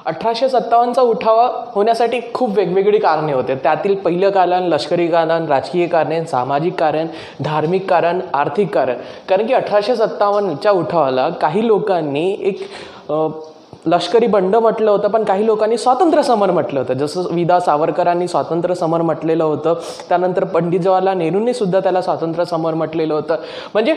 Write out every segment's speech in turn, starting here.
1857चा उठाव होण्यासाठी खूप वेगवेगळी कारणे होते. त्यातील पहिलं कारण लष्करी कारण, राजकीय कारणे, सामाजिक कारण, धार्मिक कारण, आर्थिक कारण. कारण की 1857च्या उठावाला काही लोकांनी एक लष्करी बंड म्हटलं होतं, पण काही लोकांनी स्वातंत्र्य समर म्हटलं होतं. जसं विदा सावरकरांनी स्वातंत्र्य समर म्हटलेलं होतं, त्यानंतर पंडित जवाहरलाल नेहरूंनी सुद्धा त्याला स्वातंत्र्य समर म्हटलेलं होतं. म्हणजे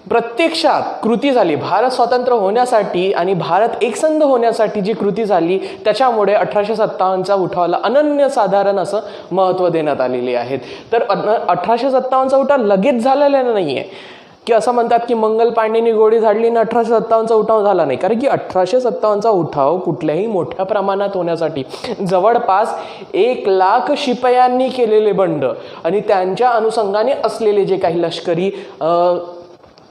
प्रत्यक्षात कृती झाली भारत स्वतंत्र होण्यासाठी आणि भारत एकसंध होण्यासाठी जी कृती झाली, त्याच्यामुळे 1857चा उठावाला अनन्यसाधारण असं महत्त्व देण्यात आलेले आहेत. तर 1857चा उठाव लगेच झालेला नाही आहे की असं म्हणतात की मंगल पांडेंनी गोळी झाडली आणि 1857चा उठाव झाला नाही. कारण की 1857चा उठाव कुठल्याही मोठ्या प्रमाणात होण्यासाठी जवळपास 1,00,000 शिपायांनी केलेले बंड आणि त्यांच्या अनुषंगाने असलेले जे काही लष्करी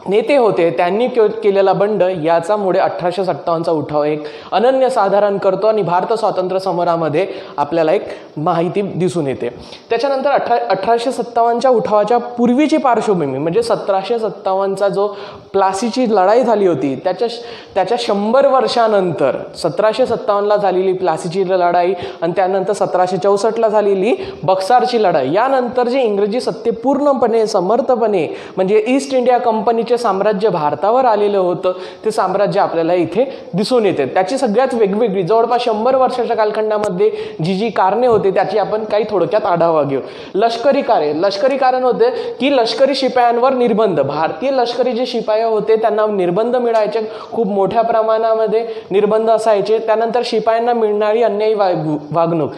नेते होते त्यांनी केलेला बंड, याच्यामुळे 1857चा उठाव एक अनन्यसाधारण करतो आणि भारत स्वातंत्र्य समरामध्ये आपल्याला एक माहिती दिसून येते. त्याच्यानंतर 1857च्या उठावाच्या पूर्वीची पार्श्वभूमी म्हणजे 1757चा जो प्लासीची लढाई झाली होती, त्याच्या 100 वर्षानंतर 1757ला झालेली प्लासीची लढाई आणि त्यानंतर 1764ला झालेली बक्सारची लढाई, यानंतर जे इंग्रजी सत्ते पूर्णपणे समर्थपणे म्हणजे ईस्ट इंडिया कंपनीचे साम्राज्य भारतावर आलेलं होतं, ते साम्राज्य आपल्याला इथे दिसून येते. त्याची सगळ्यात वेगवेगळी जवळपास 100 वर्षाच्या कालखंडामध्ये जी कारणे होते त्याची आपण काही थोडक्यात आढावा घेऊ. लष्करी कारण होते की लष्करी शिपायांवर निर्बंध. भारतीय लष्करी जे शिपाई होते त्यांना निर्बंध मिळायचे, खूप मोठ्या प्रमाणामध्ये निर्बंध असायचे. त्यानंतर शिपायांना मिळणारी अन्यायी वागणूक.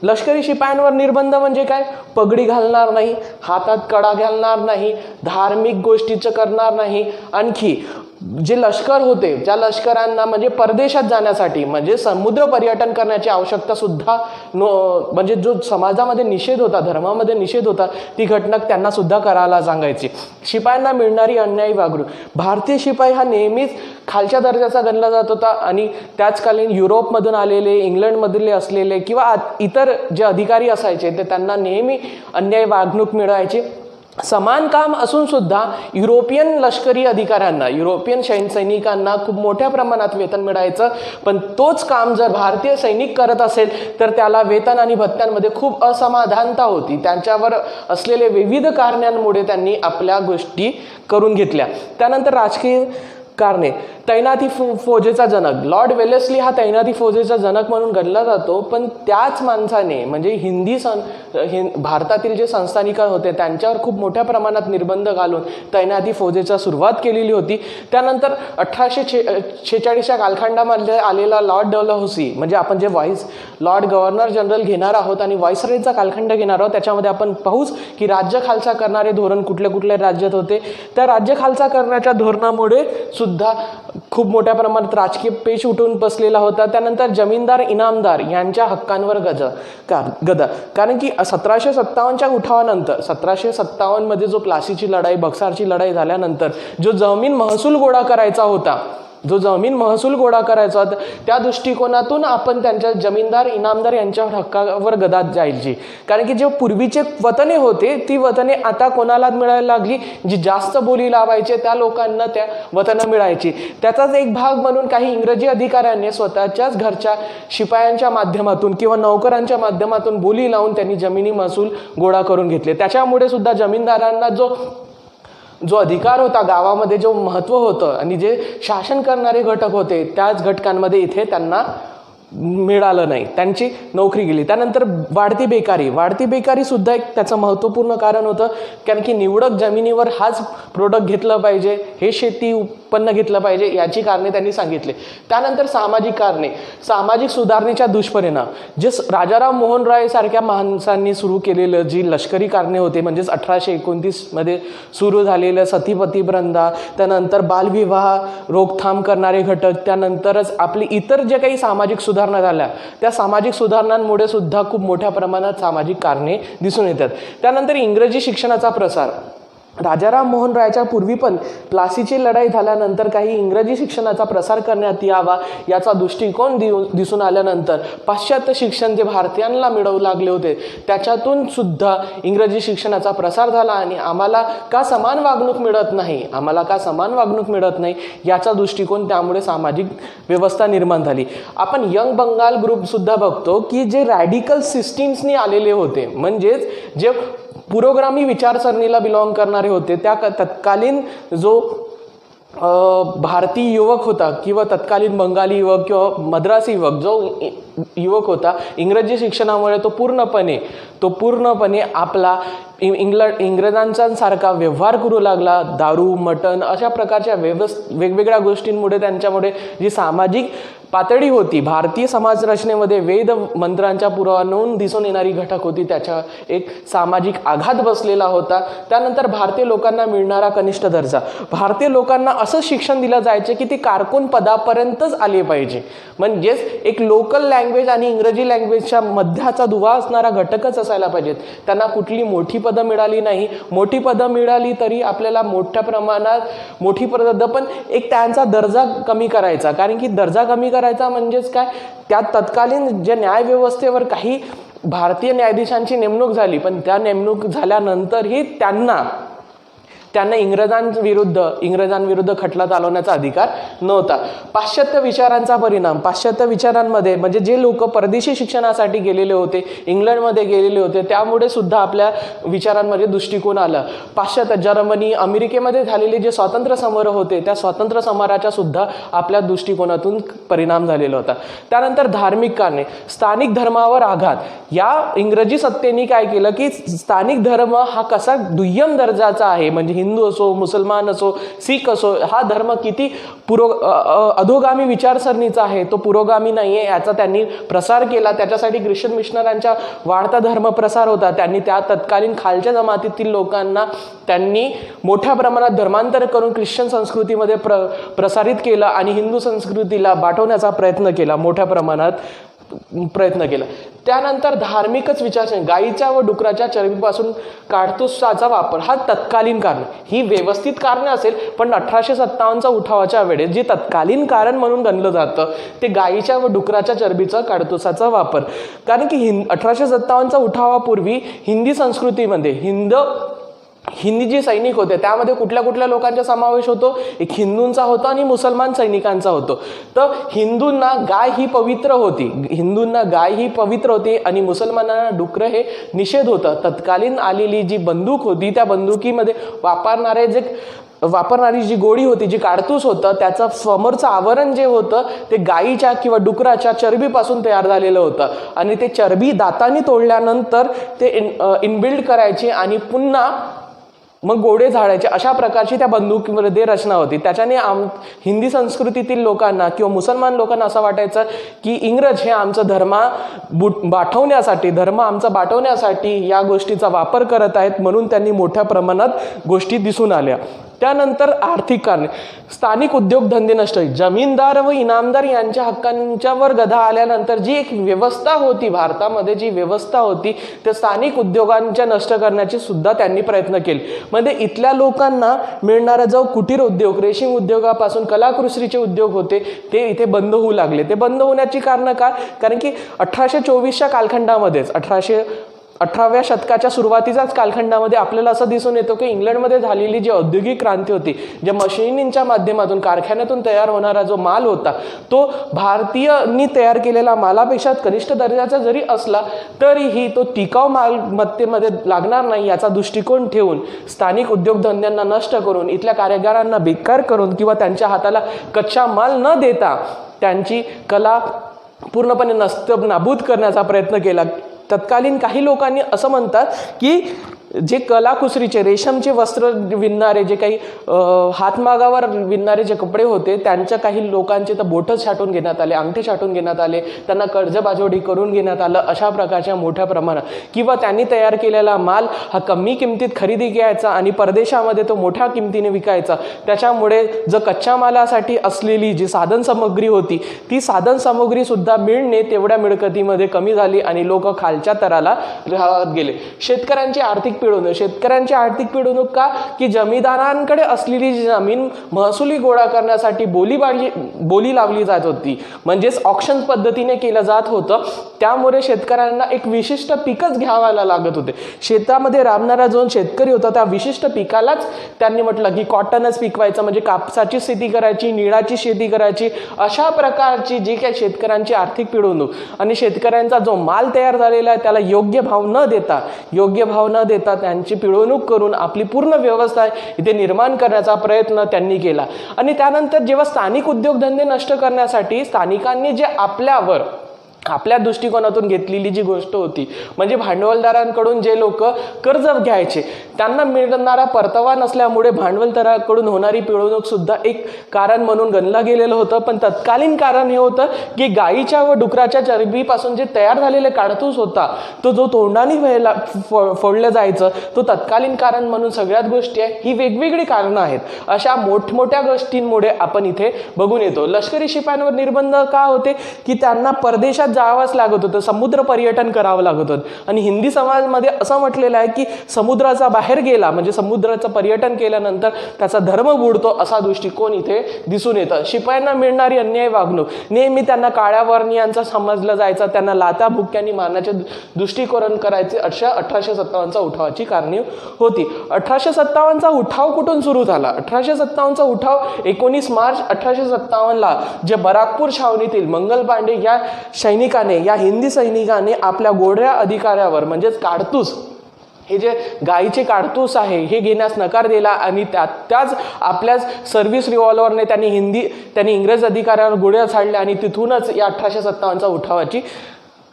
लष्करी शिपायांवर निर्बंध म्हणजे काय? पगडी घालणार नाही, हातात कडा घालणार नाही, धार्मिक गोष्टीचं करणार नाही. आणखी जे लष्कर होते, ज्या लष्करांना म्हणजे परदेशात जाण्यासाठी म्हणजे समुद्र पर्यटन करण्याची आवश्यकता सुद्धा म्हणजे जो समाजामध्ये निषेध होता, धर्मामध्ये निषेध होता, ती घटना त्यांना सुद्धा करायला सांगायची. शिपायांना मिळणारी अन्यायी वागणूक. भारतीय शिपाई हा नेहमीच खालच्या दर्जाचा गणला जात होता आणि त्याचकालीन युरोपमधून आलेले, इंग्लंडमधले असलेले किंवा इतर जे अधिकारी असायचे ते त्यांना नेहमी अन्यायी वागणूक मिळायची. समान काम असून सुद्धा युरोपियन लष्करी अधिकाऱ्यांना, युरोपियन सैनिकांना खूप मोठ्या प्रमाणात वेतन मिळायचं, पण तोच काम जर भारतीय सैनिक करत असेल तर त्याला वेतन आणि भत्त्यांमध्ये खूप असमाधानता होती. त्यांच्यावर असलेले विविध कारणांमुळे त्यांनी आपल्या गोष्टी करून घेतल्या. त्यानंतर राजकीय कारणे. तैनाती फौजेचा जनक लॉर्ड वेलेस्ली हा तैनाती फौजेचा जनक म्हणून गणला जातो, पण त्याच माणसाने म्हणजे भारतातील जे संस्थानिक होते त्यांच्यावर खूप मोठ्या प्रमाणात निर्बंध घालून तैनाती फौजेचा सुरुवात केलेली होती. त्यानंतर 1846च्या कालखंडामध्ये आलेला लॉर्ड डलहौसी म्हणजे आपण जे लॉर्ड गव्हर्नर जनरल घेणार आहोत आणि व्हाईसरॉयचा कालखंड घेणार आहोत, त्याच्यामध्ये आपण पाहूच की राज्य खालसा करणारे धोरण कुठल्या कुठल्या राज्यात होते. त्या राज्य खालसा करण्याच्या धोरणामुळे सुद्धा खूप मोठ्या प्रमाणात राजकीय पेच उठून बसलेला होता. त्यानंतर जमीनदार इनामदार यांच्या हक्कांवर गदा. कारण की 1757च्या उठावानंतर 1757मध्ये जो प्लासीची लढाई, बक्सारची लढाई झाल्यानंतर जो जमीन महसूल गोळा करायचा होता, त्या दृष्टिकोनातून आपण त्यांच्या जमीनदार इनामदार यांच्यावर हक्कावर गदा जायची. कारण की जे पूर्वीचे वतने होते ती वतने आता कोणाला मिळायला लागली, जी जास्त बोली लावायचे त्या लोकांना त्या वतनं मिळायची. त्याचाच एक भाग म्हणून काही इंग्रजी अधिकाऱ्यांनी स्वतःच्याच घरच्या शिपायांच्या माध्यमातून किंवा नौकरांच्या माध्यमातून बोली लावून त्यांनी जमिनी महसूल गोळा करून घेतले. त्याच्यामुळे सुद्धा जमीनदारांना जो अधिकार होता, गावामध्ये जो महत्त्व होतं आणि जे शासन करणारे घटक होते त्याच घटकांमध्ये इथे त्यांना मिळालं नाही, त्यांची नोकरी गेली. त्यानंतर वाढती बेकारी सुद्धा एक त्याचं महत्त्वपूर्ण कारण होतं. कारण की निवडक जमिनीवर हाच प्रोडक्ट घेतलं पाहिजे, हे शेती उत्पन्न घेतलं पाहिजे, याची कारणे त्यांनी सांगितले. त्यानंतर सामाजिक सुधारणेच्या दुष्परिणाम. जे राजाराम मोहन राय सारख्या माणसांनी सुरू केलेलं जी लष्करी कारणे होते, म्हणजेच 1829मध्ये सुरू झालेलं सतीपती प्रथा, त्यानंतर बालविवाह रोकथाम करणारे घटक, त्यानंतरच आपली इतर जे काही सामाजिक सुधारणा झाल्या त्या सामाजिक सुधारणांमुळे सुद्धा खूप मोठ्या प्रमाणात सामाजिक कारणे दिसून येतात. त्यानंतर इंग्रजी शिक्षणाचा प्रसार. राजाराम मोहन रायच्या पूर्वी पण प्लासीची लढाई झाल्यानंतर काही इंग्रजी शिक्षणाचा प्रसार करण्यात यावा याचा दृष्टिकोन दिसून आल्यानंतर पाश्चात्य शिक्षण जे भारतीयांना मिळवू लागले होते त्याच्यातून सुद्धा इंग्रजी शिक्षणाचा प्रसार झाला आणि आम्हाला का समान वागणूक मिळत नाही याचा दृष्टिकोन त्यामुळे सामाजिक व्यवस्था निर्माण झाली. आपण यंग बंगाल ग्रुपसुद्धा बघतो की जे रॅडिकल सिस्टीम्सनी आलेले होते, म्हणजेच जे पुरोगामी विचारसरणीला बिलॉंग करणारे होते, त्या तत्कालीन जो भारतीय युवक होता किंवा तत्कालीन बंगाली युवक किंवा मद्रासी युवक जो युवक होता, इंग्रजी शिक्षणामुळे तो पूर्णपणे आपला इंग्रजांसारखा व्यवहार करू लागला. दारू, मटण अशा प्रकारच्या वेगवेगळ्या गोष्टींमुळे त्यांच्यामुळे जी सामाजिक पातळी होती, भारतीय समाज रचनेमध्ये वेद मंत्रांच्या पुरावांहून दिसून येणारी घटक होती, त्याच्या एक सामाजिक आघात बसलेला होता. त्यानंतर भारतीय लोकांना मिळणारा कनिष्ठ दर्जा, भारतीय लोकांना असं शिक्षण दिलं जायचे की ते कारकून पदापर्यंतच आले पाहिजे, म्हणजेच एक लोकल लँग्वेज आणि इंग्रजी लँग्वेजच्या मध्याचा दुवा असणारा घटकच असायला पाहिजेत. त्यांना कुठली मोठी पदं मिळाली नाही, मोठी पदं मिळाली तरी आपल्याला मोठ्या प्रमाणात मोठी पदं पण एक त्यांचा दर्जा कमी करायचा, कारण की दर्जा कमी करायचा म्हणजेच काय, त्या तत्कालीन जे न्यायव्यवस्थेवर काही भारतीय न्यायाधीशांची नेमणूक झाली, पण त्या नेमणूक झाल्यानंतरही त्यांना इंग्रजांविरुद्ध खटला चालवण्याचा अधिकार नव्हता. पाश्चात्य विचारांचा परिणाम, पाश्चात्य विचारांमध्ये म्हणजे जे लोक परदेशी शिक्षणासाठी गेलेले होते, इंग्लंडमध्ये गेलेले होते, त्यामुळे सुद्धा आपल्या विचारांमध्ये दृष्टिकोन आला. पाश्चात्य जर्मनी, अमेरिकेमध्ये झालेले जे स्वातंत्र्य समर होते, त्या स्वातंत्र्य समराच्या सुद्धा आपल्या दृष्टिकोनातून परिणाम झालेला होता. त्यानंतर धार्मिक कारणे, स्थानिक धर्मावर आघात. या इंग्रजी सत्तेने काय केलं की स्थानिक धर्म हा कसा दुय्यम दर्जाचा आहे, म्हणजे हिंदू असो, मुसलमान असो, शीख असो, हा धर्म किती अधोगामी विचारसरणीचा आहे, तो पुरोगामी नाही आहे याचा त्यांनी प्रसार केला. त्याच्यासाठी ख्रिश्चन मिशनरांचा वाढता धर्म प्रसार होता. त्यांनी त्या तत्कालीन खालच्या जमातीतील लोकांना त्यांनी मोठ्या प्रमाणात धर्मांतर करून ख्रिश्चन संस्कृतीमध्ये प्रसारित केलं आणि हिंदू संस्कृतीला बाटवण्याचा मोठ्या प्रमाणात प्रयत्न केला. त्यानंतर धार्मिकच विचारसरणी, गाईच्या व डुकराच्या चरबीपासून काडतुसाचा वापर, हा तत्कालीन कारण. ही व्यवस्थित कारणे असेल, पण 1857चा उठावाच्या वेळेस जे तत्कालीन कारण म्हणून गणलं जातं ते गाईच्या व डुकराच्या चरबीचा काडतुसाचा वापर. कारण की 1857चा उठावापूर्वी हिंदी संस्कृतीमध्ये हिंदी जे सैनिक होते त्यामध्ये कुठल्या लोकांचा समावेश होतो, एक हिंदूंचा होता आणि मुसलमान सैनिकांचा होतो. तर हिंदूंना गाय ही पवित्र होती आणि मुसलमानांना डुकरं हे निषेध होतं. तत्कालीन आलेली जी बंदूक होती त्या बंदुकीमध्ये वापरणारी जी गोळी होती, जी काडतूस होतं, त्याचं समोरचं आवरण जे होतं ते गाईच्या किंवा डुकराच्या चरबीपासून तयार झालेलं होतं आणि ते चरबी दाताने तोडल्यानंतर ते इनबिल्ड करायचे आणि पुन्हा मग गोडे झाडायचे, अशा प्रकारची त्या बंदुकीमध्ये रचना होती. त्याच्याने हिंदी संस्कृतीतील लोकांना किंवा मुसलमान लोकांना असं वाटायचं की इंग्रज हे आमचं धर्म आमचा बाटवण्यासाठी या गोष्टीचा वापर करत आहेत, म्हणून त्यांनी मोठ्या प्रमाणात गोष्टी दिसून आल्या. त्यानंतर आर्थिक कारणे, स्थानिक उद्योगधंदे नष्ट, जमीनदार व इनामदार यांच्या हक्कांच्यावर गदा आल्यानंतर जी एक व्यवस्था होती भारतामध्ये, जी व्यवस्था होती त्या स्थानिक उद्योगांच्या नष्ट करण्याची सुद्धा त्यांनी प्रयत्न केले. म्हणजे इथल्या लोकांना मिळणारा जो कुटीर उद्योग, रेशीम उद्योगापासून कलाकुसरीचे उद्योग होते ते इथे बंद होऊ लागले. ते बंद होण्याची कारणं काय, कारण की 1824च्या कालखंडामध्येच 18व्या शतकाच्या सुरुवातीच्याच कालखंडामध्ये आपल्याला असं दिसून येतो की इंग्लंडमध्ये झालेली जी औद्योगिक क्रांती होती, ज्या मशिनींच्या माध्यमातून कारखान्यातून तयार होणारा जो माल होता तो भारतीयांनी तयार केलेला मालापेक्षा कनिष्ठ दर्जाचा जरी असला तरीही तो टिकाऊ मालमत्तेमध्ये लागणार नाही याचा दृष्टिकोन ठेवून स्थानिक उद्योगधंद्यांना नष्ट करून, इथल्या कारागिरांना बेकार करून किंवा त्यांच्या हाताला कच्चा माल न देता त्यांची कला पूर्णपणे नाबूद करण्याचा प्रयत्न केला. तत्कालीन काही लोकांनी असं म्हणतात की जे कलाकुसरीचे रेशमचे वस्त्र विणणारे, जे काही हातमागावर विणणारे जे कपडे होते त्यांच्या काही लोकांचे तर बोटं छाटून घेण्यात आले, अंगठे छाटून घेण्यात आले, त्यांना कर्जबाजोडी करून घेण्यात आलं, अशा प्रकारच्या मोठ्या प्रमाणात. किंवा त्यांनी तयार केलेला माल हा कमी किमतीत खरेदी घ्यायचा आणि परदेशामध्ये तो मोठ्या किमतीने विकायचा. त्याच्यामुळे जो कच्च्या मालासाठी असलेली जी साधनसामग्री होती ती साधनसामग्रीसुद्धा मिळणे तेवढ्या मिळकतीमध्ये कमी झाली आणि लोक खालच्या तराला राहत गेले. शेतकऱ्यांची आर्थिक पिळवणूक. शेतकऱ्यांची आर्थिक पिळवणूक का, की जमीनदारांकडे असलेली जमीन महसुली गोळा करण्यासाठी बोली लावली जात होती, म्हणजेच ऑक्शन पद्धतीने केलं जात होतं. त्यामुळे शेतकऱ्यांना एक विशिष्ट पिकच घ्यावायला लागत होते. शेतामध्ये राबणारा जो शेतकरी होता त्या विशिष्ट पिकालाच त्यांनी म्हटलं की कॉटनच पिकवायचं, म्हणजे कापसाची शेती करायची, निळाची शेती करायची. अशा प्रकारची जी काही शेतकऱ्यांची आर्थिक पिळवणूक आणि शेतकऱ्यांचा जो माल तयार झालेला आहे त्याला योग्य भाव न देता त्यांची पिळवणूक करून आपली पूर्ण व्यवस्था इथे निर्माण करण्याचा प्रयत्न त्यांनी केला. आणि त्यानंतर जेव्हा स्थानिक उद्योगधंदे नष्ट करण्यासाठी स्थानिकांनी जे आपल्या दृष्टिकोनातून घेतलेली जी गोष्ट होती, म्हणजे भांडवलदारांकडून जे लोक कर्ज घ्यायचे त्यांना मिळणारा परतावा नसल्यामुळे भांडवलदाराकडून होणारी पिळवणूक सुद्धा एक कारण म्हणून गणलं गेलेलं होतं. पण तत्कालीन कारण हे होतं की गायीच्या व डुकराच्या चरबीपासून जे तयार झालेले काडतूस होता तो जो तोंडाने फोडलं जायचं, तो तत्कालीन कारण म्हणून सगळ्यात गोष्टी आहे. ही वेगवेगळी कारणं आहेत. अशा मोठमोठ्या गोष्टींमुळे आपण इथे बघून येतो. लष्करी शिपायांवर निर्बंध का होते, की त्यांना परदेशात जावंच लागत होतं, समुद्र पर्यटन करावं लागत होतं. आणि हिंदी समाजमध्ये असं म्हटलेलं आहे की समुद्राचा बाहेर गेला म्हणजे समुद्राचं पर्यटन केल्यानंतर त्याचा धर्म बुडतो, असा दृष्टिकोन इथे दिसून येतं. शिपायांना मिळणारी अन्याय वागणूक नेहमी त्यांना काळ्या वर्णियांचा समजलं जायचा, त्यांना लाथा भुक्क्यांनी मारण्याचे दृष्टिकोन करायचे. अशा 1857चा उठावाची कारणे होती. 1857चा उठाव कुठून सुरू झाला? 1857चा उठाव 19 मार्च 1857ला जे बराकपूर छावणीतील मंगल पांडे या हिंदी सैनिकाने आपल्या गोड्या अधिकाऱ्यावर म्हणजेच काडतूस, हे जे गायीचे काडतूस आहे हे घेण्यास नकार दिला आणि त्याच आपल्याच सर्व्हिस रिव्हॉल्वरने त्यांनी इंग्रज अधिकाऱ्यावर गोळ्या झाडल्या आणि तिथूनच या 1857चा उठावाची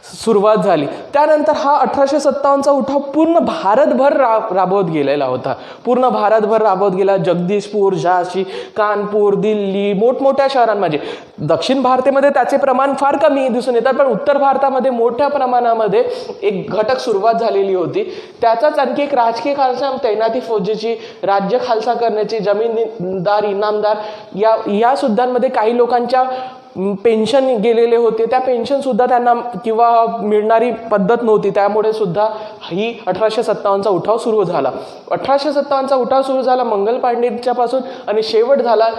सुरुवात झाली. त्यानंतर हा 1857चा उठाव पूर्ण भारतभर राबवत गेलेला होता. जगदीशपूर, झाशी, कानपूर, दिल्ली, मोठमोठ्या शहरांमध्ये. दक्षिण भारतामध्ये त्याचे प्रमाण फार कमी दिसून येतात, पण उत्तर भारतामध्ये मोठ्या प्रमाणामध्ये एक घटक सुरुवात झालेली होती. त्याचाच आणखी एक राजकीय कारणाम तैनाती फौजेची, राज्य खालसा करण्याची, जमीनदार, इनामदार या सुद्धांमध्ये काही लोकांच्या पेन्शन गेलेले होते. त्या पेन्शन सुद्धा त्यांना किंवा मिळणारी पद्धत नव्हती. त्यामुळे सुद्धा ही 1857चा उठाव सुरू झाला. 1857चा उठाव सुरू झाला मंगल पांडेच्या पासून आणि शेवट झाला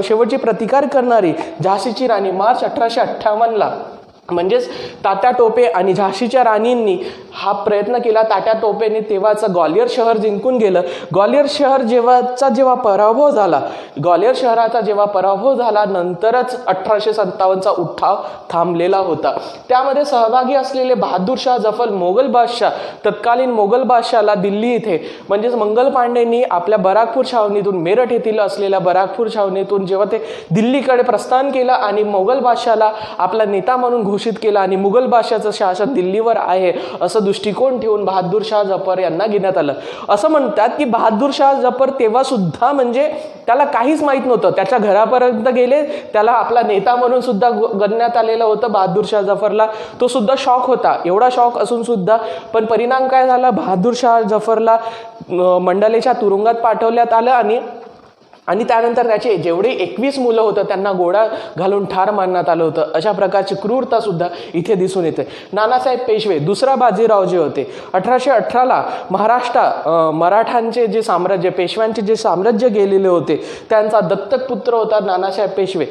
शेवटची प्रतिकार करणारी झाशीची राणी मार्च 1858ला. म्हणजेच तात्या टोपे आणि झाशीच्या राणींनी हा प्रयत्न केला. तात्या टोपेने तेव्हाचं ग्वाल्हेर शहर जिंकून गेलं. ग्वाल्हेर जेव्हा पराभव झाला नंतरच 1857चा उठाव थांबलेला होता. त्यामध्ये सहभागी असलेले बहादूर शाह जफर तत्कालीन मोगल बादशाहला दिल्ली इथे म्हणजेच मंगल पांडेंनी आपल्या बराकपूर छावणीतून, मेरठ येथील असलेल्या बराकपूर छावणीतून जेव्हा ते दिल्लीकडे प्रस्थान केलं आणि मोगल बादशाहला आपला नेता म्हणून घोषित केला आणि मुघल बादशाहचं शासन दिल्लीवर आहे असं दृष्टिकोन ठेवून बहादूर शाह जफर यांना घेण्यात आलं. असं म्हणतात की बहादूर शाह जफर तेव्हा सुद्धा म्हणजे त्याला काहीच माहीत नव्हतं, त्याच्या घरापर्यंत गेले, त्याला आपला नेता म्हणून सुद्धा गणण्यात आलेलं होतं बहादूर शाह जफरला. तो सुद्धा शॉक होता. एवढा शॉक असून सुद्धा पण परिणाम काय झाला, बहादूर शाह जफरला मंडालेच्या तुरुंगात पाठवण्यात आलं आणि त्यानंतर त्याचे जेवढे 21 मुलं होतं त्यांना गोळा घालून ठार मारण्यात आलं होतं. अशा प्रकारची क्रूरता सुद्धा इथे दिसून येते. नानासाहेब पेशवे, दुसरा बाजीराव जे होते, 1818ला मराठांचे जे साम्राज्य, पेशव्यांचे जे साम्राज्य गेलेले होते त्यांचा दत्तक पुत्र होता नानासाहेब पेशवे.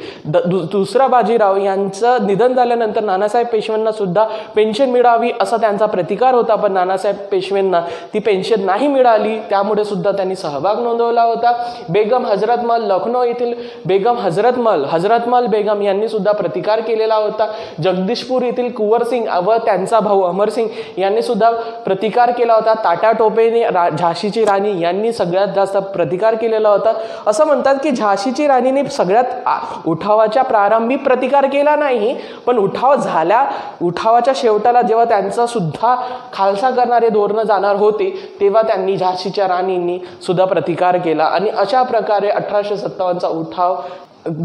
दुसरा बाजीराव यांचं निधन झाल्यानंतर नानासाहेब पेशव्यांना सुद्धा पेन्शन मिळावी असा त्यांचा प्रतिकार होता, पण नानासाहेब पेशव्यांना ती पेन्शन नाही मिळाली. त्यामुळे सुद्धा त्यांनी सहभाग नोंदवला होता. बेगम हजरतमल, लखनौ येथील बेगम हजरतमल बेगम यांनी सुद्धा प्रतिकार केलेला होता. जगदीशपूर येथील कुंवरसिंग व त्यांचा भाऊ अमरसिंग यांनी सुद्धा प्रतिकार केला होता. तात्या टोपेने, झाशीची राणी यांनी सगळ्यात जास्त प्रतिकार केलेला होता. असं म्हणतात की झाशीची राणीने सगळ्यात उठावाच्या प्रारंभी प्रतिकार केला नाही, पण उठावाच्या शेवटाला जेव्हा त्यांचा सुद्धा खालसा करणारे धोरणं जाणार होते तेव्हा त्यांनी झाशीच्या राणींनी सुद्धा प्रतिकार केला आणि अशा प्रकारे 1857चा उठाव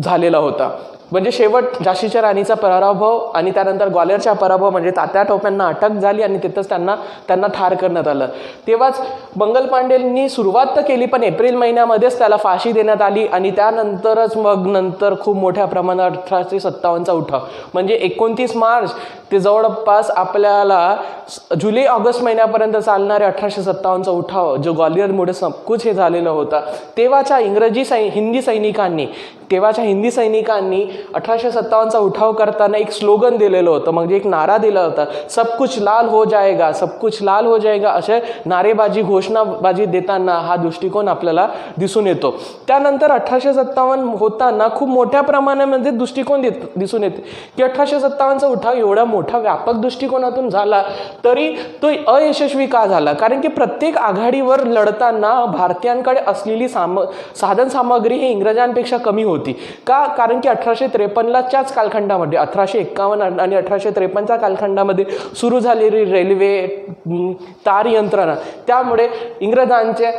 झालेला होता. म्हणजे शेवट झाशीच्या राणीचा पराभव आणि त्यानंतर ग्वाल्हेरचा पराभव, म्हणजे तात्या टोप्यांना अटक झाली आणि तिथंच त्यांना ठार करण्यात आलं. तेव्हाच मंगल पांडेंनी सुरुवात तर केली, पण एप्रिल महिन्यामध्येच त्याला फाशी देण्यात आली आणि त्यानंतरच नंतर खूप मोठ्या प्रमाणात 1857चा उठाव, म्हणजे 29 मार्च ते जवळपास आपल्याला जुलै ऑगस्ट महिन्यापर्यंत चालणारे 1857चा उठाव, जो ग्वाल्हेरमुळे सबकुच हे झालेलं होतं. तेव्हाच्या हिंदी सैनिकांनी 1857चा उठाव करताना एक स्लोगन दिलेलं होतं, म्हणजे एक नारा दिला होता, सब कुछ लाल हो जाएगा, सब कुछ लाल हो जाएगा, असे नारेबाजी घोषणाबाजी देताना हा दृष्टिकोन आपल्याला दिसून येतो. त्यानंतर 1857 होताना खूप मोठ्या प्रमाणामध्ये दृष्टिकोन दिसून येते की 1857चा उठाव एवढा मोठा व्यापक दृष्टिकोनातून झाला तरी तो अयशस्वी का झाला? कारण की प्रत्येक आघाडीवर लढताना भारतीयांकडे असलेली साधन सामग्री ही इंग्रजांपेक्षा कमी होती. का? कारण की 1853च्याच कालखंडामध्ये 1851 आणि 1853च्या कालखंडामध्ये सुरू झालेली रेल्वे, तार यंत्रणा, त्यामुळे इंग्रजांचे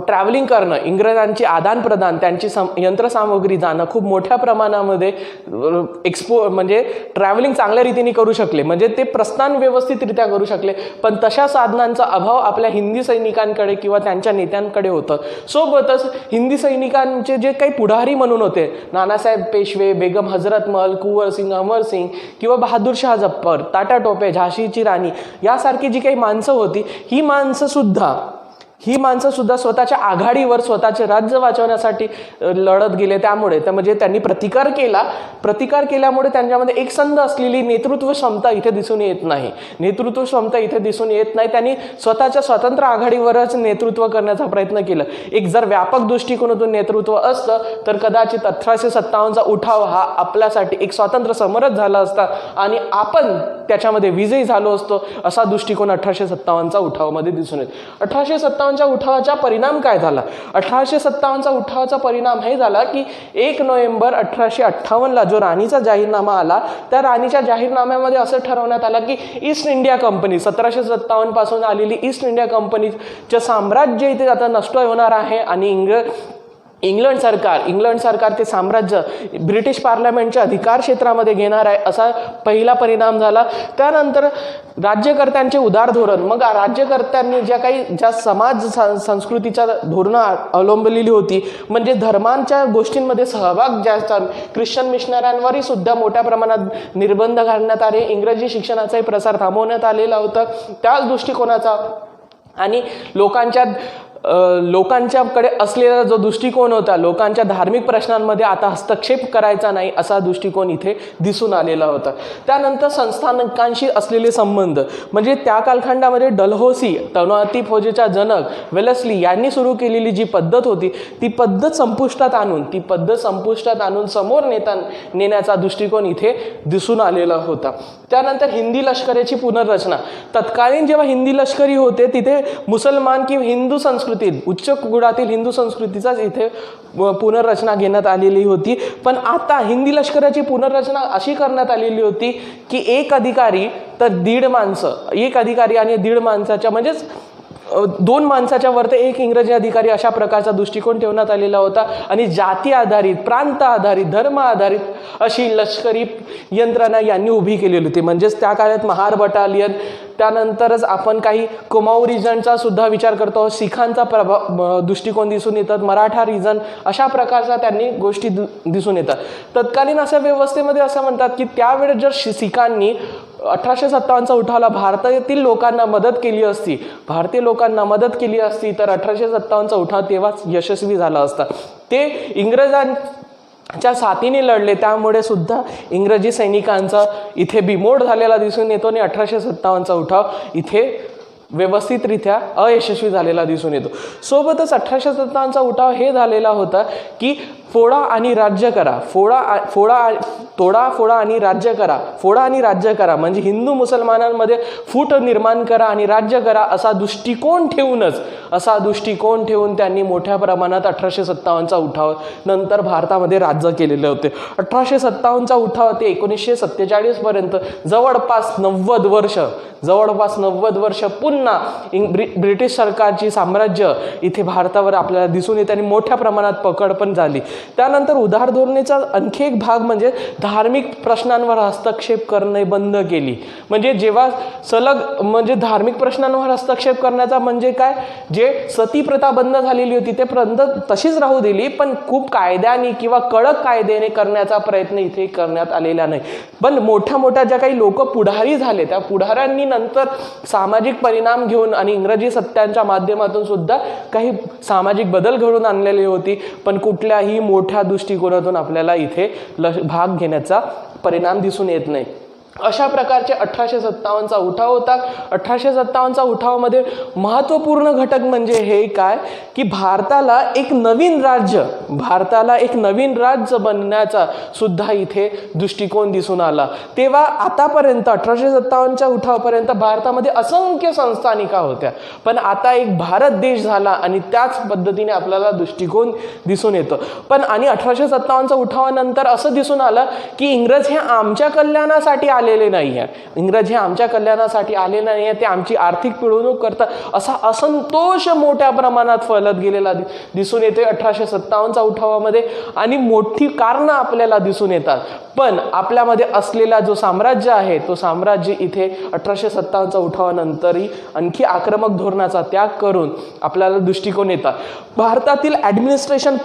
ट्रॅव्हलिंग करणं, इंग्रजांची आदानप्रदान, त्यांची यंत्रसामुग्री जाणं खूप मोठ्या प्रमाणामध्ये म्हणजे ट्रॅव्हलिंग चांगल्या रीतीने करू शकले, म्हणजे ते प्रस्थान व्यवस्थितरित्या करू शकले. पण तशा साधनांचा अभाव आपल्या हिंदी सैनिकांकडे किंवा त्यांच्या नेत्यांकडे होतं. सोबतच हिंदी सैनिकांचे जे काही पुढारी म्हणून होते, नानासाहेब पेशवे, बेगम हजरत महल, कुंवर सिंग, अमर सिंग किंवा बहादूर शाह जफ्फर, तात्या टोपे, झाशीची राणी यासारखी जी काही माणसं होती, ही माणसं सुद्धा स्वतःच्या आघाडीवर स्वतःचे राज्य वाचवण्यासाठी लढत गेले. त्यामुळे म्हणजे त्यांनी प्रतिकार केल्यामुळे त्यांच्यामध्ये एक संध असलेली नेतृत्व क्षमता इथे दिसून येत नाही. त्यांनी स्वतःच्या स्वतंत्र आघाडीवरच नेतृत्व करण्याचा प्रयत्न केला. एक जर व्यापक दृष्टिकोनातून नेतृत्व असतं तर कदाचित 1857चा उठाव हा आपल्यासाठी एक स्वातंत्र्य समरच झाला असता आणि आपण त्याच्यामध्ये विजयी झालो असतो, असा दृष्टिकोन 1857चा उठावामध्ये दिसून येतो. 1857च्या उठावाचा परिणाम काय झाला? 1857चा उठावाचा परिणाम हे झाला की 1 नोव्हेंबर 1858ला जो राणीचा जाहीरनामा आला, त्या राणीच्या जाहीरनाम्यामध्ये असं ठरवण्यात आलं की ईस्ट इंडिया कंपनी, 1757 पासून आलेली ईस्ट इंडिया कंपनीचं साम्राज्य इथे आता नष्ट होणार आहे आणि इंग्लंड सरकार ते साम्राज्य ब्रिटिश पार्लमेंटच्या अधिकार क्षेत्रामध्ये घेणार आहे, असा पहिला परिणाम झाला. त्यानंतर राज्यकर्त्यांचे उदार धोरण, मग राज्यकर्त्यांनी ज्या समाज संस्कृतीच्या धोरणं अवलंबलेली होती, म्हणजे धर्मांच्या गोष्टींमध्ये सहभाग जास्त, ख्रिश्चन मिशनऱ्यांवरही सुद्धा मोठ्या प्रमाणात निर्बंध घालण्यात आले, इंग्रजी शिक्षणाचाही प्रसार थांबवण्यात आलेला होता. त्याच दृष्टिकोनाचा आणि लोकांच्याकडे असलेला जो दृष्टिकोन होता, लोकांच्या धार्मिक प्रश्नांमध्ये आता हस्तक्षेप करायचा नाही, असा दृष्टिकोन इथे दिसून आलेला होता. त्यानंतर संस्थानकांशी असलेले संबंध, म्हणजे त्या कालखंडामध्ये डलहौसी, तैनाती फौजेचा जनक वेलेस्ली यांनी सुरू केलेली जी पद्धत होती, ती पद्धत संपुष्टात आणून समोर नेण्याचा दृष्टिकोन इथे दिसून आलेला होता. त्यानंतर हिंदी लष्कराची पुनर्रचना, तत्कालीन जेव्हा हिंदी लष्करी होते तिथे मुसलमान किंवा हिंदू संस्कृती, उच्च कुळातील हिंदू संस्कृतीचाच इथे पुनर्रचना घेण्यात आलेली होती. पण आता हिंदी लष्कराची पुनर्रचना अशी करण्यात आलेली होती की एक अधिकारी आणि 1.5 माणसाच्या, म्हणजेच 2 माणसाच्या वरती 1 इंग्रजी अधिकारी, अशा प्रकारचा दृष्टिकोन ठेवण्यात आलेला होता. आणि जाती आधारित, प्रांत आधारित, धर्म आधारित अशी लष्करी यंत्रणा यांनी उभी केलेली होती. म्हणजेच त्या काळात महार बटालियन, त्यानंतरच आपण काही कुमाऊ रिजनचा सुद्धा विचार करतो, शिखांचा दृष्टिकोन दिसून येतात, मराठा रिजन, अशा प्रकारचा त्यांनी गोष्टी दिसून येतात. तत्कालीन अशा व्यवस्थेमध्ये असं म्हणतात की त्यावेळेस जर शिखांनी 1857चा उठावाला भारतातील लोकांना मदत केली असती, भारतीय लोकांना मदत केली असती तर 1857चा उठाव तेव्हाच यशस्वी झाला असता. ते इंग्रजांच्या साथीने लढले, त्यामुळे सुद्धा इंग्रजी सैनिकांचा इथे बिमोड झालेला दिसून येतो आणि 1857चा उठाव इथे व्यवस्थितरित्या अयशस्वी झालेला दिसून येतो. सोबतच 1857चा उठाव हे झालेला होता की फोडा आणि राज्य करा, फोडा आणि राज्य करा, म्हणजे हिंदू मुसलमानांमध्ये फूट निर्माण करा आणि राज्य करा, असा दृष्टिकोन ठेवून त्यांनी मोठ्या प्रमाणात 1857चा उठाव नंतर भारतामध्ये राज्य केलेले होते. 1857चा उठाव ते 1947 पर्यंत जवळपास 90 वर्ष पुन्हा ब्रिटिश सरकारची साम्राज्य इथे भारतावर आपल्याला दिसून येते आणि मोठ्या प्रमाणात पकड पण झाली. त्यानंतर उदार धोरणेचा आणखी एक भाग म्हणजे धार्मिक प्रश्नांवर हस्तक्षेप करणे बंद केली. म्हणजे जेव्हा सलग म्हणजे धार्मिक प्रश्नांवर हस्तक्षेप करण्याचा म्हणजे काय, जे सती प्रथा बंद झालेली होती ते बंद तशीच राहू दिली, पण खूप कायद्याने किंवा कडक कायद्याने करण्याचा प्रयत्न इथे करण्यात आलेला नाही. पण मोठ्या मोठ्या ज्या काही लोक पुढारी झाले त्या पुढाऱ्यांनी नंतर सामाजिक परिणाम घेऊन आणि इंग्रजी सत्यांच्या माध्यमातून सुद्धा काही सामाजिक बदल घडवून आणलेली होती, पण कुठल्याही मोठ्या दृष्टिकोनातून आपल्याला इथे भाग घेण्याचा परिणाम दिसून येत नाही. अशा प्रकारचे 1857चा उठाव होता. 1857चा उठावामध्ये महत्त्वपूर्ण घटक म्हणजे हे काय की भारताला एक नवीन राज्य बनण्याचा सुद्धा इथे दृष्टिकोन दिसून आला. तेव्हा आतापर्यंत 1857च्या उठावापर्यंत भारतामध्ये असंख्य संस्थानिका होत्या, पण आता एक भारत देश झाला आणि त्याच पद्धतीने आपल्याला दृष्टिकोन दिसून येतो. पण आणि 1857च्या उठावानंतर असं दिसून आलं की इंग्रज हे आमच्या कल्याणासाठी आलेले नाही आहे, इंग्रज हे आमच्या कल्याणासाठी आले नाही आहे, ते आमची आर्थिक पिळवणूक करतात, असा असंतोष मोठ्या प्रमाणात फैलत गेलेला दिसून येते 1857च्या उठावामध्ये. आणि मोठी कारणं आपल्याला दिसून येतात, पण आपल्यामध्ये असलेला जो साम्राज्य आहे तो साम्राज्य इथे 1857च्या उठावानंतरही आणखी आक्रमक धोरणाचा त्याग करून आपल्याला दृष्टिकोन येतात. भारतातील ॲडमिनिस्ट्रेशन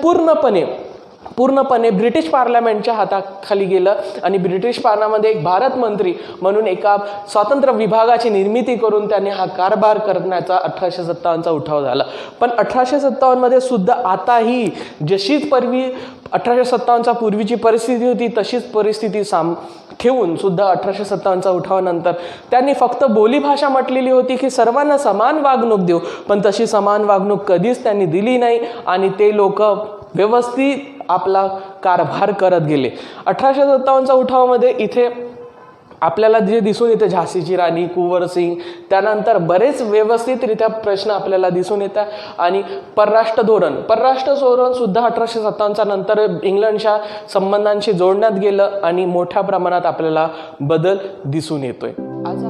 पूर्णपणे ब्रिटिश पार्लमेंटच्या हाताखाली गेलं आणि ब्रिटिश पार्लमेंटमध्ये एक भारत मंत्री म्हणून एका स्वतंत्र विभागाची निर्मिती करून त्याने हा कारभार करण्याचा 1857चा उठाव झाला. पण 1857मध्ये सुद्धा आताही जशीच 1857च्या पूर्वीची परिस्थिती होती तशीच परिस्थिती ठेवून सुद्धा 1857च्या उठावानंतर त्यांनी फक्त बोलीभाषा म्हटलेली होती की सर्वांना समान वागणूक देऊ, पण तशी समान वागणूक कधीच त्यांनी दिली नाही आणि ते लोक व्यवस्थित आपला कारभार करत गेले. 1857च्या उठावामध्ये इथे आपल्याला जे दिसून येते झाशीची राणी, कुंवर सिंग, त्यानंतर बरेच व्यवस्थितरित्या प्रश्न आपल्याला दिसून येतात. आणि परराष्ट्र धोरण सुद्धा 1857च्या नंतर इंग्लंडच्या संबंधांशी जोडण्यात गेलं आणि मोठ्या प्रमाणात आपल्याला बदल दिसून येतोय. आज